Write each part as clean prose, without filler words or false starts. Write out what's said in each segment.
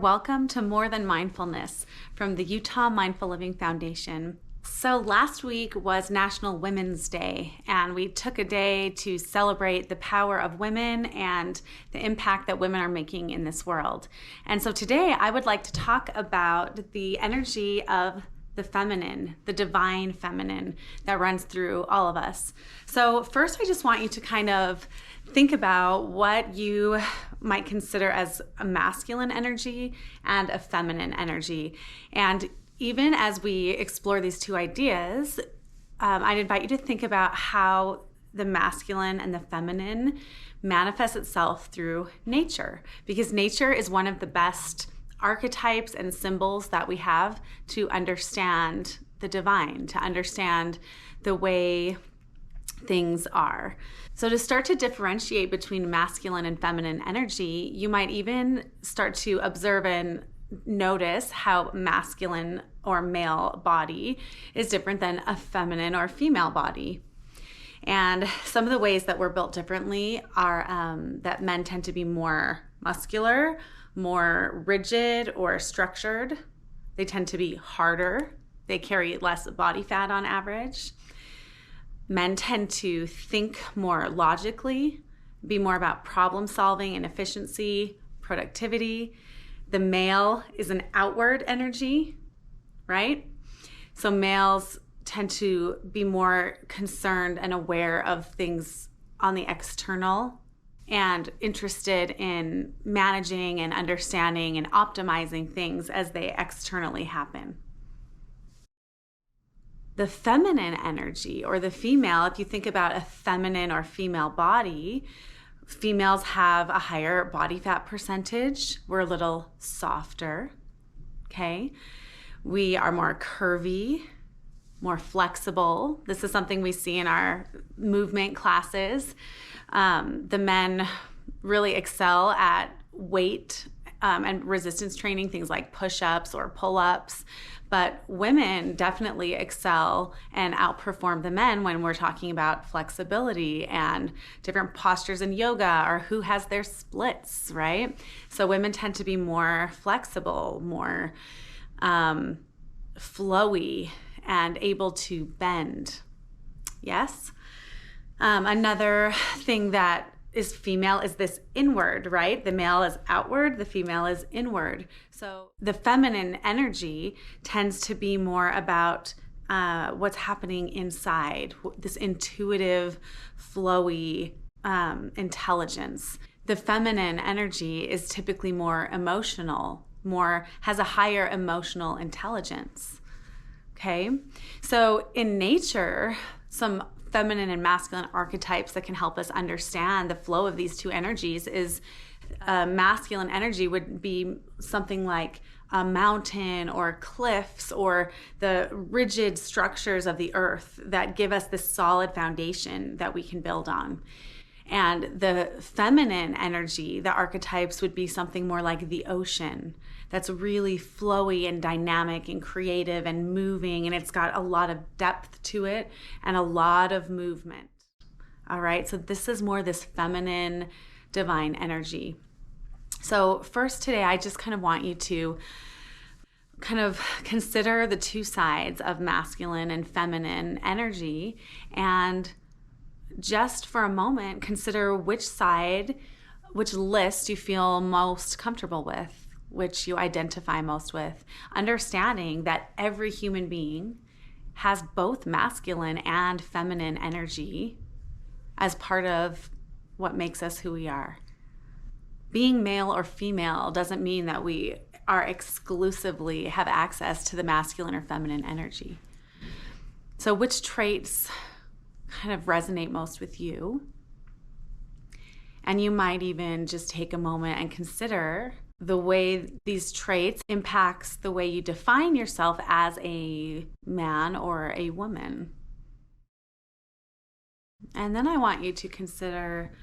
Welcome to More Than Mindfulness from the Utah Mindful Living Foundation. So last week was National Women's Day, and we took a day to celebrate the power of women and the impact that women are making in this world. And so today I would like to talk about the energy of the feminine, the divine feminine that runs through all of us. So first, I just want you to kind of think about what you might consider as a masculine energy and a feminine energy. And even as we explore these two ideas, I'd invite you to think about how the masculine and the feminine manifests itself through nature, because nature is one of the best archetypes and symbols that we have to understand the divine, to understand the way things are. So to start to differentiate between masculine and feminine energy, you might even start to observe and notice how masculine or male body is different than a feminine or female body. And some of the ways that we're built differently are that men tend to be more muscular, more rigid or structured. They tend to be harder. They carry less body fat on average. Men tend to think more logically, be more about problem solving and efficiency, productivity. The male is an outward energy, right? So males tend to be more concerned and aware of things on the external and interested in managing and understanding and optimizing things as they externally happen. The feminine energy, or the female, if you think about a feminine or female body, females have a higher body fat percentage. We're a little softer, okay? We are more curvy, more flexible. This is something we see in our movement classes. The men really excel at weight and resistance training, things like push-ups or pull-ups. But women definitely excel and outperform the men when we're talking about flexibility and different postures in yoga, or who has their splits, right? So women tend to be more flexible, more flowy, and able to bend. Yes? Another thing that is female is this inward, right? The male is outward, the female is inward. So the feminine energy tends to be more about what's happening inside, this intuitive, flowy intelligence. The feminine energy is typically more emotional, has a higher emotional intelligence. Okay? So in nature, some feminine and masculine archetypes that can help us understand the flow of these two energies is masculine energy would be something like a mountain or cliffs or the rigid structures of the earth that give us this solid foundation that we can build on. And the feminine energy, the archetypes would be something more like the ocean that's really flowy and dynamic and creative and moving, and it's got a lot of depth to it and a lot of movement. All right, so this is more this feminine divine energy. So first today, I just kind of want you to kind of consider the two sides of masculine and feminine energy, and just for a moment, consider which list you feel most comfortable with, which you identify most with, understanding that every human being has both masculine and feminine energy as part of what makes us who we are. Being male or female doesn't mean that we are exclusively have access to the masculine or feminine energy. So which traits kind of resonate most with you? And you might even just take a moment and consider the way these traits impacts the way you define yourself as a man or a woman. And then I want you to consider,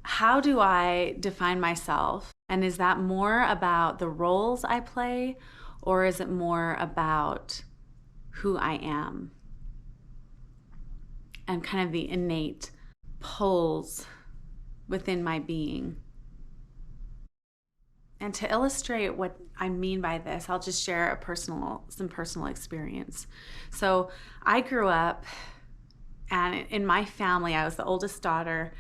how do I define myself? And is that more about the roles I play, or is it more about who I am? And kind of the innate pulls within my being. And to illustrate what I mean by this, I'll just share some personal experience. So I grew up, and in my family, I was the oldest daughter.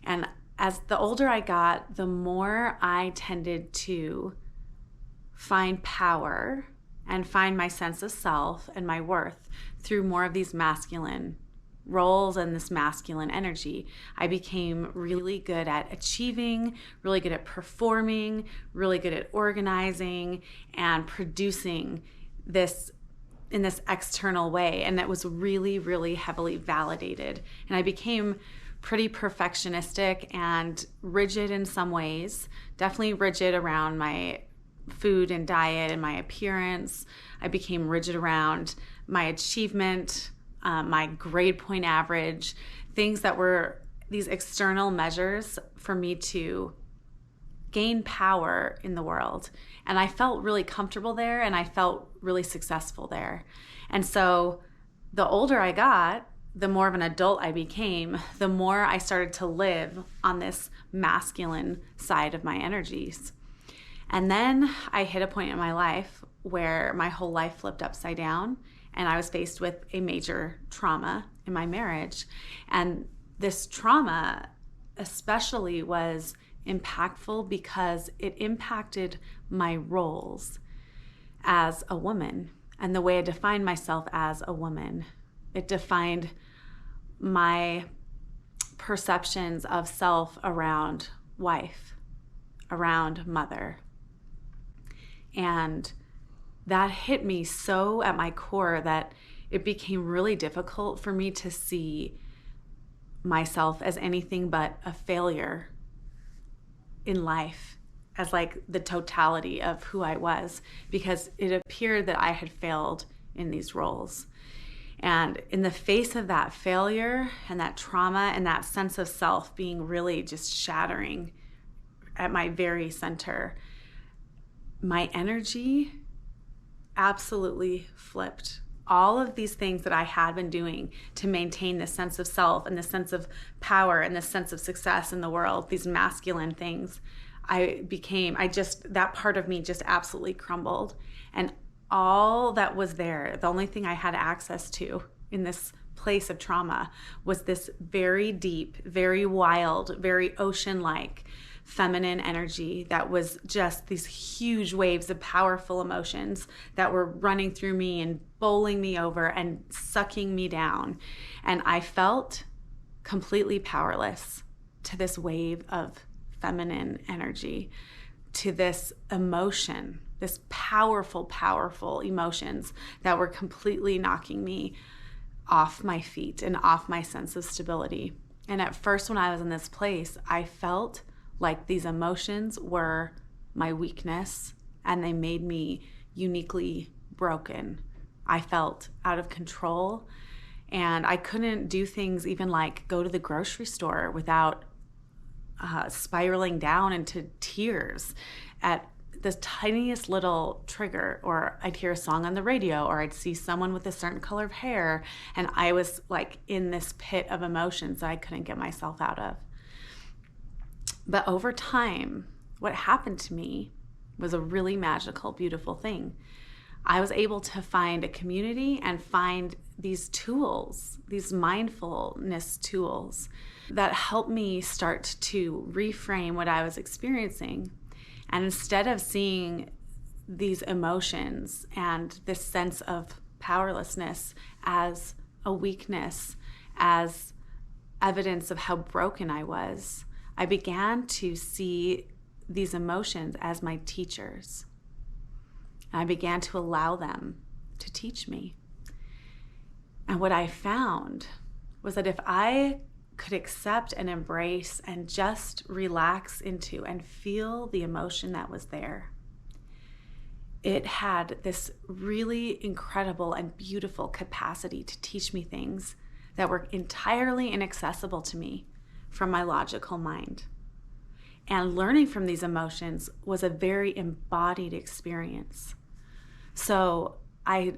And as the older I got, the more I tended to find power and find my sense of self and my worth through more of these masculine roles and this masculine energy. I became really good at achieving, really good at performing, really good at organizing and producing this in this external way. And that was really, really heavily validated. And I became pretty perfectionistic and rigid in some ways, definitely rigid around my food and diet and my appearance. I became rigid around my achievement, my grade point average, things that were these external measures for me to gain power in the world. And I felt really comfortable there, and I felt really successful there. And so the older I got, the more of an adult I became, the more I started to live on this masculine side of my energies. And then I hit a point in my life where my whole life flipped upside down, and I was faced with a major trauma in my marriage. And this trauma especially was impactful because it impacted my roles as a woman and the way I defined myself as a woman. It defined my perceptions of self around wife, around mother. And that hit me so at my core that it became really difficult for me to see myself as anything but a failure in life, as like the totality of who I was, because it appeared that I had failed in these roles. And in the face of that failure and that trauma and that sense of self being really just shattering at my very center, my energy absolutely flipped. All of these things that I had been doing to maintain this sense of self and this sense of power and this sense of success in the world, these masculine things, that part of me just absolutely crumbled. And all that was there, the only thing I had access to in this place of trauma was this very deep, very wild, very ocean-like feminine energy that was just these huge waves of powerful emotions that were running through me and bowling me over and sucking me down. And I felt completely powerless to this wave of feminine energy, to this emotion, this powerful, powerful emotions that were completely knocking me off my feet and off my sense of stability. And at first, when I was in this place, I felt like these emotions were my weakness and they made me uniquely broken. I felt out of control and I couldn't do things even like go to the grocery store without spiraling down into tears at the tiniest little trigger, or I'd hear a song on the radio, or I'd see someone with a certain color of hair, and I was like in this pit of emotions that I couldn't get myself out of. But over time, what happened to me was a really magical, beautiful thing. I was able to find a community and find these tools, these mindfulness tools that helped me start to reframe what I was experiencing. And instead of seeing these emotions and this sense of powerlessness as a weakness, as evidence of how broken I was, I began to see these emotions as my teachers. And I began to allow them to teach me. And what I found was that if I could accept and embrace and just relax into and feel the emotion that was there, it had this really incredible and beautiful capacity to teach me things that were entirely inaccessible to me from my logical mind. And learning from these emotions was a very embodied experience. So I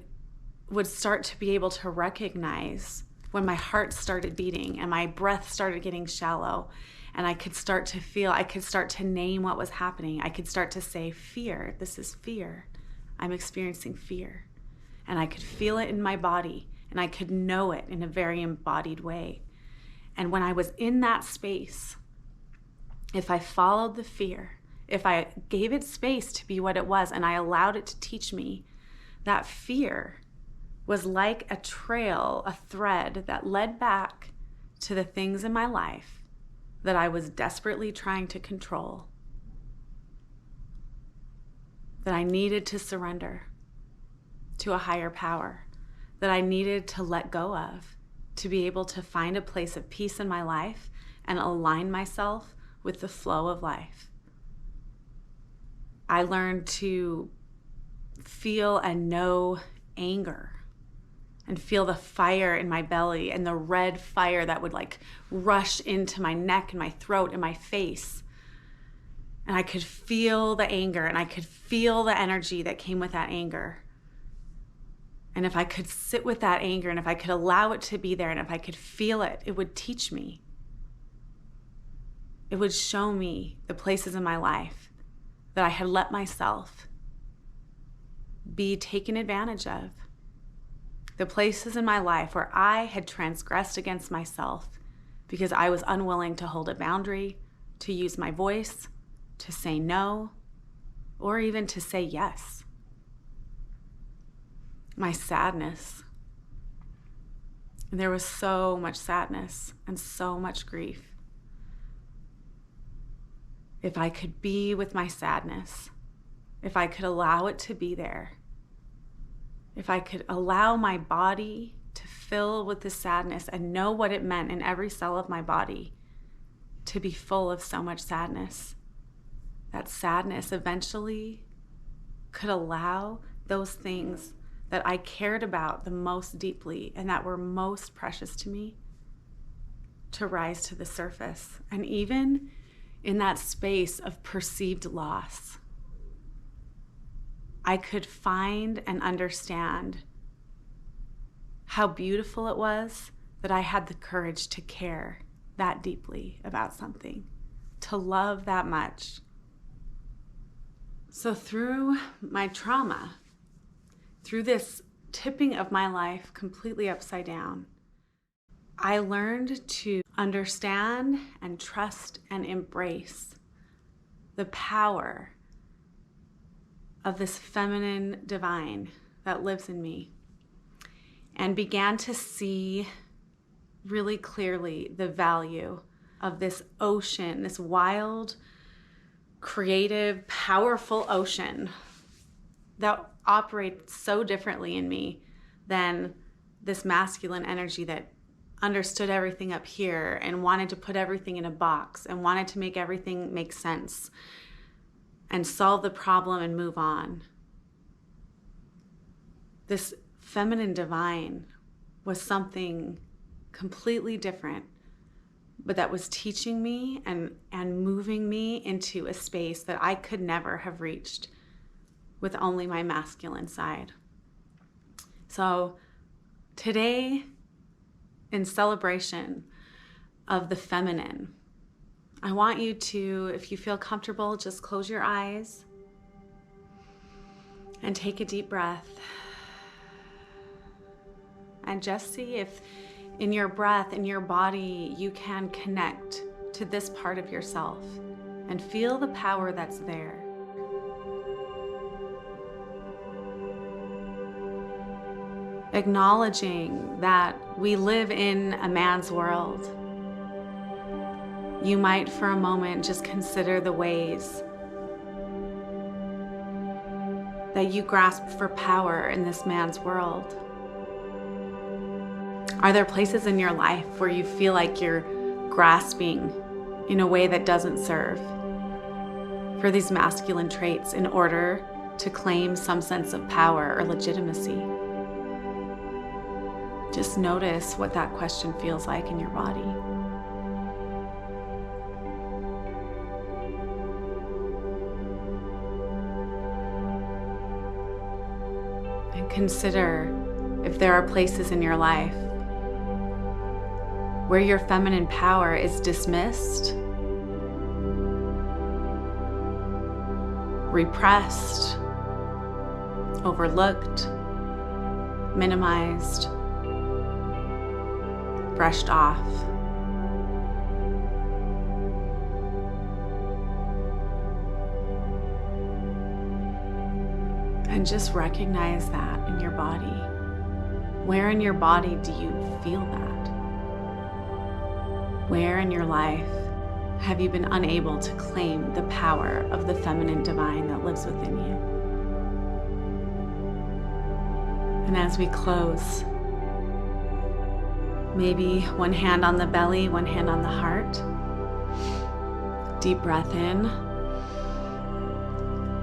would start to be able to recognize when my heart started beating and my breath started getting shallow, and I could start to feel, I could start to name what was happening. I could start to say, fear, this is fear. I'm experiencing fear. And I could feel it in my body, and I could know it in a very embodied way. And when I was in that space, if I followed the fear, if I gave it space to be what it was, and I allowed it to teach me, that fear was like a trail, a thread that led back to the things in my life that I was desperately trying to control, that I needed to surrender to a higher power, that I needed to let go of, to be able to find a place of peace in my life and align myself with the flow of life. I learned to feel and know anger and feel the fire in my belly and the red fire that would like rush into my neck and my throat and my face. And I could feel the anger, and I could feel the energy that came with that anger. And if I could sit with that anger, and if I could allow it to be there, and if I could feel it, it would teach me. It would show me the places in my life that I had let myself be taken advantage of. The places in my life where I had transgressed against myself because I was unwilling to hold a boundary, to use my voice, to say no, or even to say yes. My sadness. There was so much sadness and so much grief. If I could be with my sadness, if I could allow it to be there, if I could allow my body to fill with the sadness and know what it meant in every cell of my body to be full of so much sadness, that sadness eventually could allow those things that I cared about the most deeply and that were most precious to me to rise to the surface. And even in that space of perceived loss, I could find and understand how beautiful it was that I had the courage to care that deeply about something, to love that much. So through my trauma, through this tipping of my life completely upside down, I learned to understand and trust and embrace the power of this feminine divine that lives in me, and began to see really clearly the value of this ocean, this wild, creative, powerful ocean that operates so differently in me than this masculine energy that understood everything up here and wanted to put everything in a box and wanted to make everything make sense and solve the problem and move on. This feminine divine was something completely different, but that was teaching me and moving me into a space that I could never have reached with only my masculine side. So today, in celebration of the feminine, I want you to, if you feel comfortable, just close your eyes and take a deep breath. And just see if in your breath, in your body, you can connect to this part of yourself and feel the power that's there. Acknowledging that we live in a man's world. You might for a moment just consider the ways that you grasp for power in this man's world. Are there places in your life where you feel like you're grasping in a way that doesn't serve for these masculine traits in order to claim some sense of power or legitimacy? Just notice what that question feels like in your body. And consider if there are places in your life where your feminine power is dismissed, repressed, overlooked, minimized, brushed off. And just recognize that in your body. Where in your body do you feel that? Where in your life have you been unable to claim the power of the feminine divine that lives within you? And as we close, maybe one hand on the belly, one hand on the heart. Deep breath in.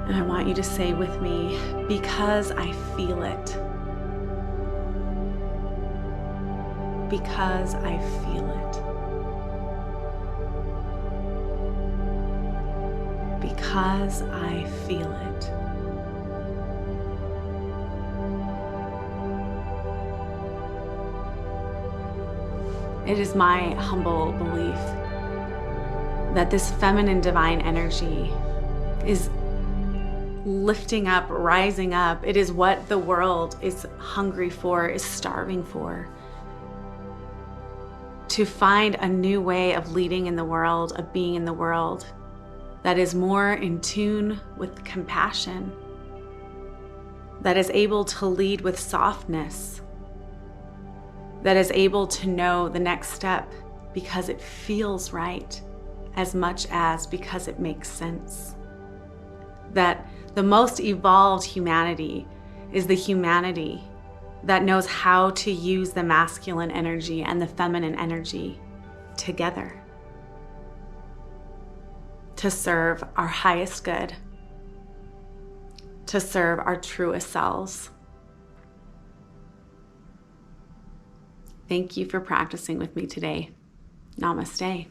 And I want you to say with me, because I feel it. Because I feel it. Because I feel it. It is my humble belief that this feminine divine energy is lifting up, rising up. It is what the world is hungry for, is starving for. To find a new way of leading in the world, of being in the world, that is more in tune with compassion, that is able to lead with softness, that is able to know the next step because it feels right as much as because it makes sense. That the most evolved humanity is the humanity that knows how to use the masculine energy and the feminine energy together to serve our highest good, to serve our truest selves. Thank you for practicing with me today. Namaste.